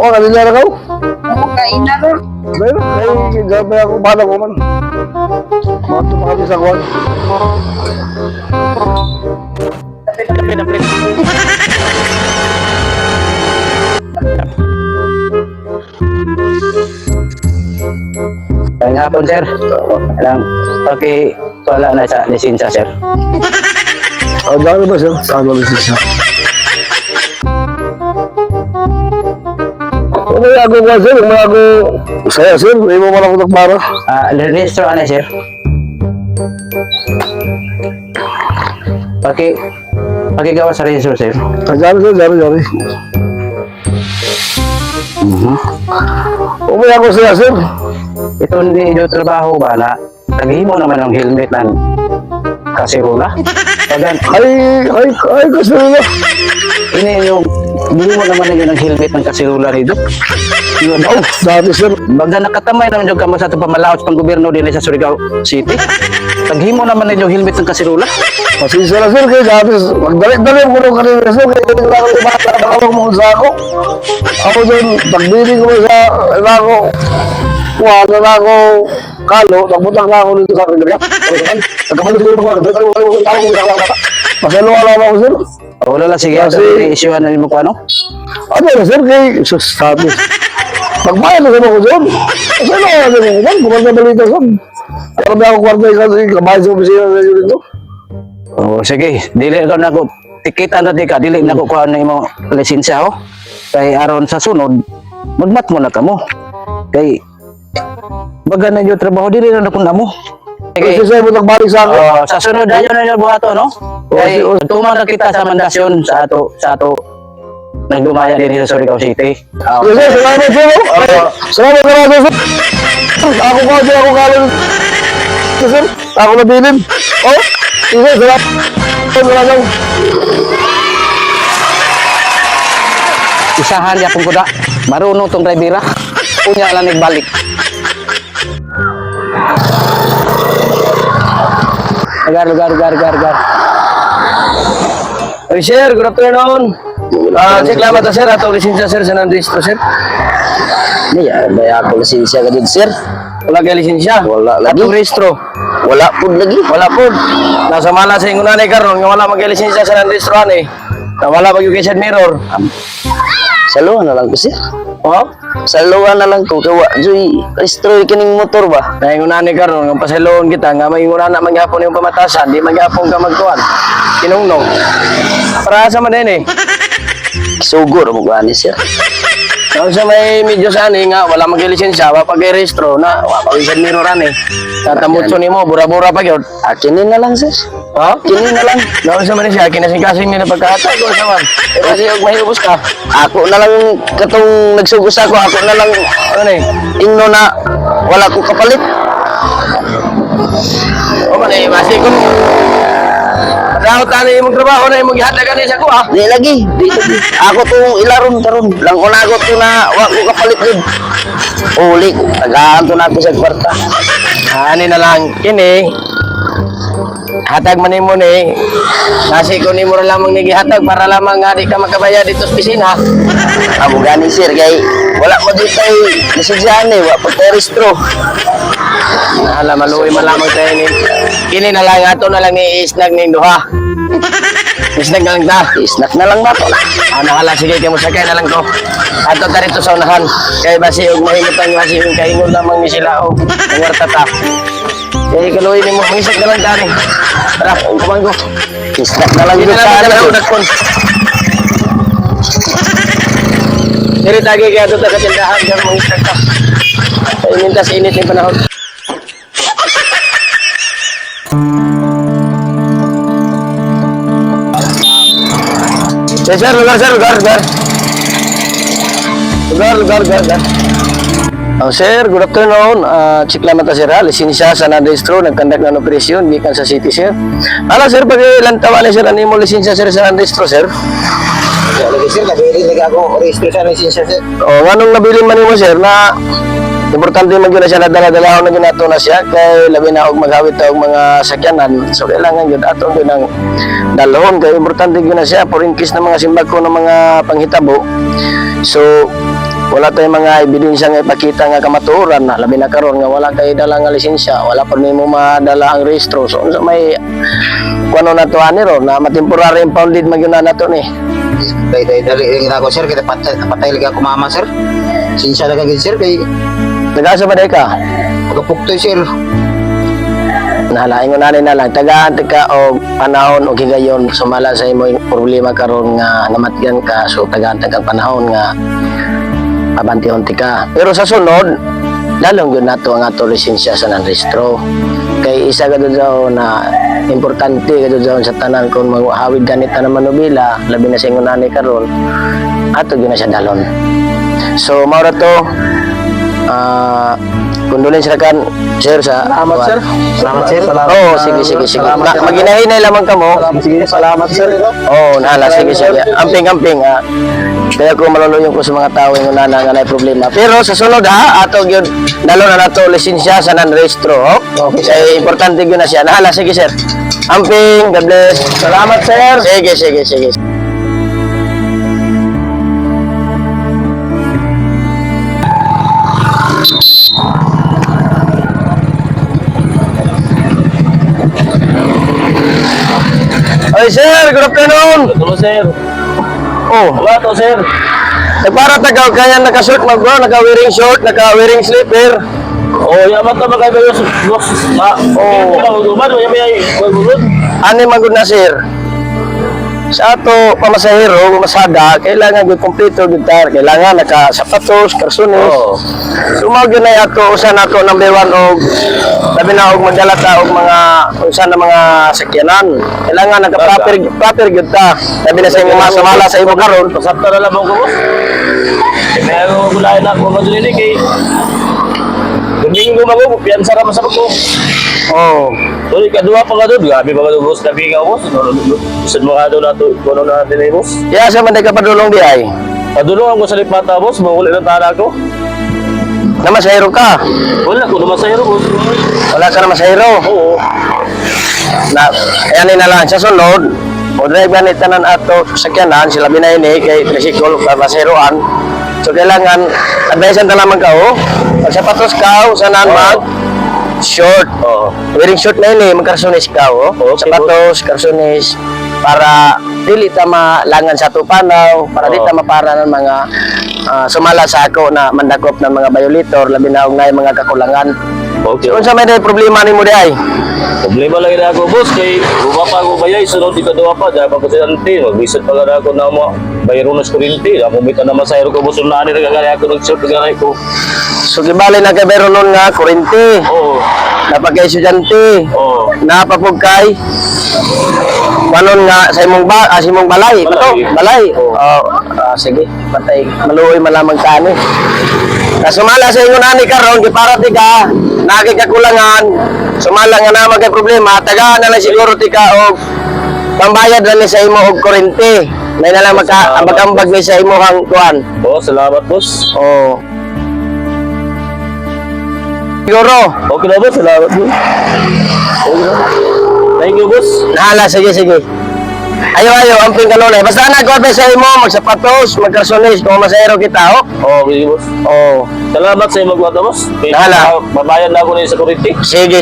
Oo, kanila na ka. Kain na ron. Pero, ay, gabi ako, bahala ko man. Mato pa kami sa kuwan. Kape na, pre. Kaya nga po, sir. Alam, wala na sa lisensya, sir. Dami ba sir? Saan ba siya? May ako ka sir, may ako saya sir, may mo man ako takbara. Registro ano, sir? Pakigawa sa registro, sir. Jari sir, jari. May ako saya sir. Ito hindi yung trabaho ba na naghihimo naman ng helmet ng kasirula? Pagan, Ay, kasi na. ini yung hindi mo naman yun ng helmet ng kasirula rito. Yun, Dati sir. baga nakatamay naman yung kamo sa itong pamalaot pang gobyerno din sa Surigao City. Naghimo naman yung helmet ng kasirula. Pasensya na sir, kaya dati, magdali-dali ko nung kanina sir, kaya hindi ko nakakawag mo sa ako. Ako dun, pagdili ko sa, ako, wala na ako, kalo, nagbutang na ako dito sa akin. Nagkamalit ko yung mga, masalo alam ako sir. Wala lang, sige. Kasi- I-issue na mo ko ano? Ano na sir, kay, sabi, magbayad na sir ako sir. Masalo ako sir, kumang balita sir. Pero may ako kwarta kasi, kabahay sa opisina na yun dito. Oh, sige. Dili ko na ko. Tikitan na di ka. Dili na ko kuha na mo lisensya ho. Kay aron sa sunod, magmat mo na ka mo. Kay, baga na yung trabaho, dili na ko na mo. Kasi Sige. sir, mo nagbalik sa akin. Sa sunod na yun na yung buhato, no? Kay, tumang na kita sa mandasyon sa ato, nagdumaya din sa Surigao City. Yes, sir, salamat sir. Salamat sir. Ako ko, sir, ako kalang. Sir, ako nabilin. Oh, sir, salamat. Salamat. Isahan niya kung kuda. Marunong tong drivera. Punya lang nagbalik. Lugar. Oy sir, good afternoon. Salamat sir, ato lisensya sir sa nandistro sir. Niya, baya ako lisensya ka dito, sir. Wala kay lisensya. Wala lagi. Ato registro. Wala po lagi. Wala po. Nasa mala sa ingon nanay karon nga wala magay lisensya sa nandistro ani. Na wala pag yung side mirror. Saluhan na lang ko, sir. Oh? Saluhan na lang ko. Kawa, Joy, destroy kining motor ba? Na ingon nanay karon nga pasalon kita nga may ingon na mangyapon yung pamatasan, di mangyapon ka magkuan. Kinungnong. Para sa man din eh. Sugo, mo gani, sir. Kung sa may medyo sa ani nga wala maglisensya, wa pag-rehistro na wa pa side mirror ani. Tatamutso nimo bura-bura pa gyud. Akinin na lang, sir. Ha? Akinin na lang. Kung sa man siya kinasing-kasing nila pagkatag ko sa man. Kasi og mahirupos ka. Ako na lang, katong nagsugos ako na lang, Ano ni? ingno na, wala ko kapalit. O man eh basi kun Daw tani imong trabaho na imong gihatag ani sa ko ha. Di lagi, di lagi. Ako tong ilaron karon, lang unagot ko na, wala ko kapalit din. Uli ko, tagaan to na ako sa kwarta. Ani na lang kini. Hatag man nimo ni. Kasi ko nimo ra lamang ni gihatag para lamang nga di ka makabaya dito sa opisina. Amo gani, sir, kay wala mo dito ay lisensyahan eh, wala pagka-restro. Alam maluwi man lamang tayo ni. Kini na lang ato na lang ni isnag ning duha. Isnag na lang ta. Snack na lang na to. Ano hala sige kay mo sakay na lang ko. Ato ta rito sa unahan. Kay basi og mahimutan basi yung kaingon lamang ni sila og ngwarta ta. Kay kaluwi nimo isnag na lang tani. Tara, kuman ko. Snack na lang Hindi dito na sa lang ano. ako nagpon. Diri tagi kaya ito sa tindahan kaya mga isnag ta. Kaya mintas init yung panahon. Sir, lugar. Sir, good afternoon. Chikla mata sir, lisensya sa Nandestro, nagkandak na operasyon, gikan sa city sir. Ala sir, pag ilang taon sir, ano mo lisensya sir sa Nandestro sir? Lagi, sir, nabili ako restro sa lisensya, sir. O, anong nabili man mo sir na importante man yun na siya na dala-dalahon na yun ato na siya kay labi na og maghawit og mga sakyanan. So, kailangan yun ato yun ang dalhon kay importante yun na siya for in case na mga simbag ko ng mga panghitabo. So, wala tayong mga ebidensya nga ipakita nga kamatuoran na labi na karon nga wala kay dala nga lisensya, wala pa nimo madala ang rehistro. So unsa may kuno na to ani ro na temporary impounded magyuna na to ni. Dahil rin ako sir, kita patay lagi ako mama sir. Sinsya na kagin sir, kay Nag-asa ba day ka? pagkapuktoy sir. Nahalain ko na rin na lang. Tagaan ka o panahon o higayon sumala sa imo problema karon nga namatyan ka. So tagaan kang panahon nga abanti-unti ka. Pero sa sunod, lalong yun nato ang ato lisensya sa nanrehistro. Kay isa ka doon daw na importante ka doon daw sa tanan kung maghawid ganit na manubila, labi na sa ingon nanay karon, ato yun na siya dalon. So maura to, kundulin sila kan, sir, sa... Salamat, sir. Salamat sir. Oo, sige. Maginahinay lamang ka mo. Sige, salamat, sir. Oo, nala, sige. Amping. Kaya ko maluluyon ko sa mga tao yung nana nga na problema. Pero sa sunod ato yun, dalo na nato lisensya sa non-registro. Okay. Kaya importante yun na siya. Nahala, sige, sir. Amping, God bless. Salamat, sir. Sige. Ay, sir, good afternoon. Hello, sir. Oh, Wala to, sir. para tagaw kaya naka-short mag-bro, naka-wearing short, naka-wearing slipper. Oh, yaman ta magkaiba yung boss. Oh, gumado, may Ani man gud na, sir. Sa ato pamasahero, masada, kailangan gud kompleto gud tar, kailangan naka-sapatos, karsones. Oh. So mao gyud na ato usa nato number 1 og labi na og magdala ta og mga usa na mga sakyanan. Kailangan naka-proper gud ta. Labi na sa imong masamala sa imo karon. Pasapta na lang ko, boss. Kaya ako gulayan na ako madulini kay Domingo mago, piyansa ka masabag ko. Oh. So, ikadua pa ka doon. Gabi pa ka doon, boss. Gabi ka, boss. Isad mo ka doon nato. Kuno na natin eh, boss. Ya sa man ka padulong di ay. Padulong ako sa lipata, boss. Mahuli ng tala ko. Na masahero ka. Wala ko naman sa'yo, boss. Wala ka na masahero. Oo. Na ayan na lang sa sunod. O drive ganit tanan ato sakyanan sila binayni kay tricycle para maseroan. So kailangan advisean ta lamang ka pag sapatos ka usanan mag short. Oo. Wearing short na ini magkarsones ka Okay, sapatos, karsones para dili ta malangan sa tupanaw, para di ta mapara ng mga sumala sa ako na mandakop ng mga violator labi na og nay mga kakulangan. Okay. So unsa may day problema nimo di ay? Problema lang na ako, boss. Kay buka pa ako bayay. Sunod ikadua pa. Dahil pa ko sa anti. Mag-visit pa ka na ako na mo. Bayaro na sa kurinti. Ako mita na masayro ko, boss. Unaan nila kagaya ako nag-short kagaya ko. So gibali na kay meron nun nga kurente. Oo. Napagkay estudyante. Oo. Napapugkay. Panon nga sa imong sa imong balay. Balay. Sige. Patay. Maluoy malamang ka ni. Sumala sa inyo nani karon giparati ka. Nagay kakulangan. Sumala nga na magay problema. Tagaan na lang siguro tika og pambayad na ni sa imo og kurente. May na lang magambag ni sa imo hang kuan. Oo, salamat, boss. Oh. Siguro. Okay na, boss. Salamat, boss. Okay na. Thank you, boss. Nahala, sige. Ayo, amping kanunay. Basta nag-order sa imo, magsapatos, magkarsones, kung masahero kita, Okay, boss. Oh. Salamat sa imong gwata, boss. Kaya Nahala. babayan na ako na sa kurinti. Sige.